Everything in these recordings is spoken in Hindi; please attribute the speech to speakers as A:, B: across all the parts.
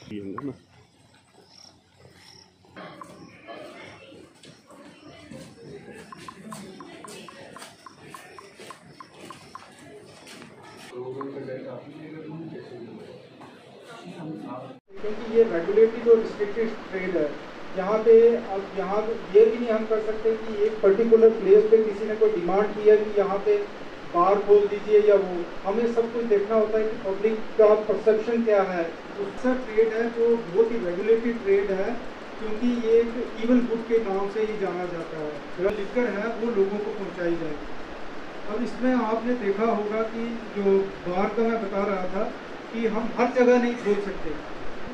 A: ये होंगे ना।
B: क्योंकि ये रेगुलेटरी और रिस्ट्रिक्टेड ट्रेड है, यहाँ पे अब यहाँ ये भी नहीं हम कर सकते कि एक पर्टिकुलर प्लेस पे किसी ने कोई डिमांड की है कि यहाँ पे बार खोल दीजिए या वो, हमें सब कुछ देखना होता है कि पब्लिक का परसेप्शन क्या है। उसका ट्रेड है जो बहुत ही रेगुलेटेड ट्रेड है, क्योंकि ये एक इवल गुड के नाम से ही जाना जाता है। जो लिकर है वो लोगों को पहुँचाई जाएगी। अब इसमें आपने देखा होगा कि जो बार का मैं बता रहा था कि हम हर जगह नहीं खोल सकते,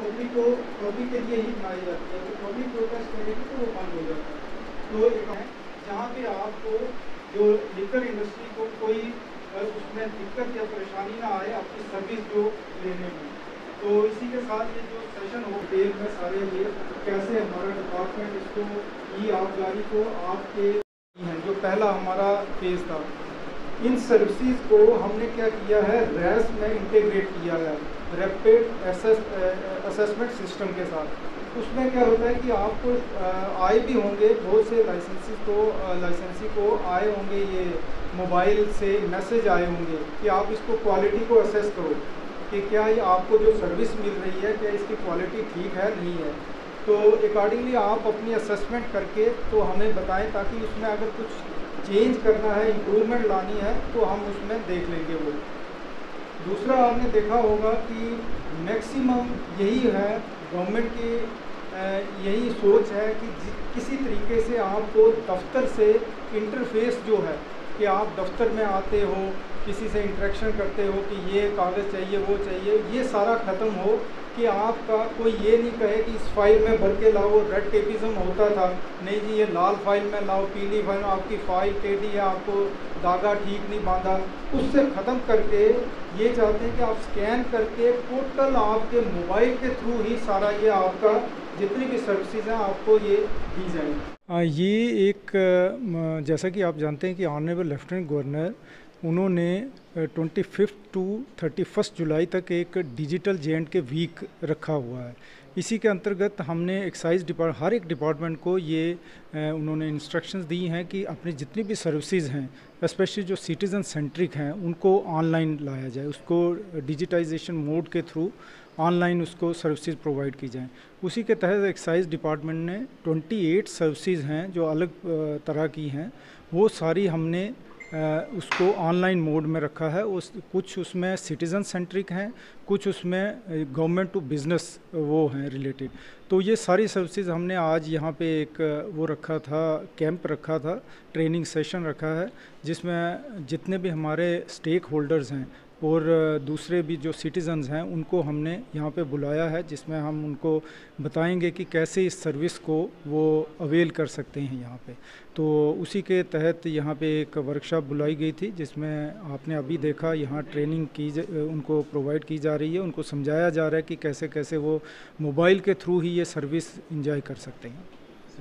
B: पब्लिक के लिए ही बनाई जाती है। तो पब्लिक प्रोटेस्ट करेगी तो वो बंद हो जाता है। तो एक है जहाँ पे आपको जो लिकर इंडस्ट्री को कोई उसमें दिक्कत या परेशानी ना आए अपनी सर्विस जो लेने में। तो इसी के साथ ये जो सेशन हो डिटेल में सारे ये कैसे हमारा डिपार्टमेंट इसको ई आबकारी को आपके हैं, जो पहला हमारा फेज था, इन सर्विसेज को हमने क्या किया है, रैस में इंटीग्रेट किया है, रैपिड असेसमेंट सिस्टम के साथ। उसमें क्या होता है कि आपको आए भी होंगे बहुत से लाइसेंसी को आए होंगे, ये मोबाइल से मैसेज आए होंगे कि आप इसको क्वालिटी को असेस करो कि क्या ये आपको जो सर्विस मिल रही है क्या इसकी क्वालिटी ठीक है नहीं है। तो अकॉर्डिंगली आप अपनी असेसमेंट करके तो हमें बताएं, ताकि उसमें अगर कुछ चेंज करना है, इम्प्रूवमेंट लानी है तो हम उसमें देख लेंगे वो। दूसरा आपने देखा होगा कि मैक्सिमम यही है गवर्नमेंट की यही सोच है कि किसी तरीके से आपको दफ्तर से इंटरफेस जो है कि आप दफ्तर में आते हो, किसी से इंटरेक्शन करते हो कि ये कागज़ चाहिए वो चाहिए, ये सारा ख़त्म हो कि आपका कोई ये नहीं कहे कि इस फाइल में भर के लाओ। रेड टेपिज्म होता था, नहीं जी ये लाल फाइल में लाओ, पीली फाइल में, आपकी फ़ाइल टेढ़ी है, आपको धागा ठीक नहीं बांधा, उससे ख़त्म करके ये चाहते हैं कि आप स्कैन करके टोटल आपके मोबाइल के थ्रू ही सारा ये आपका जितनी भी सर्विसेज हैं आपको ये दी जाएंगी।
C: ये एक जैसा कि आप जानते हैं कि ऑनरेबल लेफ्टिनेंट गवर्नर उन्होंने 25 टू 31 जुलाई तक एक डिजिटल J&K वीक रखा हुआ है। इसी के अंतर्गत हमने हर एक डिपार्टमेंट को ये उन्होंने इंस्ट्रक्शंस दी हैं कि अपनी जितनी भी सर्विसेज हैं, स्पेशली जो सिटीज़न सेंट्रिक हैं, उनको ऑनलाइन लाया जाए, उसको डिजिटाइजेशन मोड के थ्रू ऑनलाइन उसको सर्विसेज प्रोवाइड की जाएँ। उसी के तहत एक्साइज डिपार्टमेंट ने 28 सर्विसेज हैं जो अलग तरह की हैं, वो सारी हमने उसको ऑनलाइन मोड में रखा है। कुछ उसमें सिटीज़न सेंट्रिक हैं, कुछ उसमें गवर्नमेंट टू बिज़नेस वो हैं रिलेटेड। तो ये सारी सर्विसेज हमने आज यहाँ पे एक वो रखा था, कैंप रखा था, ट्रेनिंग सेशन रखा है, जिसमें जितने भी हमारे स्टेक होल्डर्स हैं और दूसरे भी जो सिटीज़न्स हैं उनको हमने यहाँ पे बुलाया है, जिसमें हम उनको बताएंगे कि कैसे इस सर्विस को वो अवेल कर सकते हैं यहाँ पे। तो उसी के तहत यहाँ पे एक वर्कशॉप बुलाई गई थी, जिसमें आपने अभी देखा यहाँ ट्रेनिंग उनको प्रोवाइड की जा रही है, उनको समझाया जा रहा है कि कैसे कैसे वो मोबाइल के थ्रू ही ये सर्विस इंजॉय कर सकते हैं।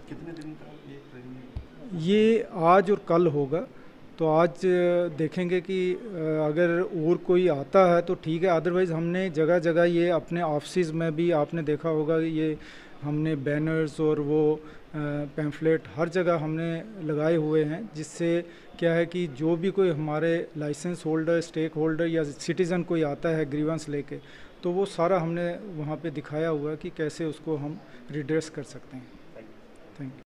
A: कितने दिन का ये ट्रेनिंग?
C: ये आज और कल होगा। तो आज देखेंगे कि अगर और कोई आता है तो ठीक है, अदरवाइज़ हमने जगह जगह ये अपने ऑफिस में भी आपने देखा होगा ये हमने बैनर्स और वो पैम्फलेट हर जगह हमने लगाए हुए हैं, जिससे क्या है कि जो भी कोई हमारे लाइसेंस होल्डर, स्टेक होल्डर या सिटीज़न कोई आता है ग्रीवेंस लेके, तो वो सारा हमने वहाँ पे दिखाया हुआ है कि कैसे उसको हम रिड्रेस कर सकते हैं। Thank you.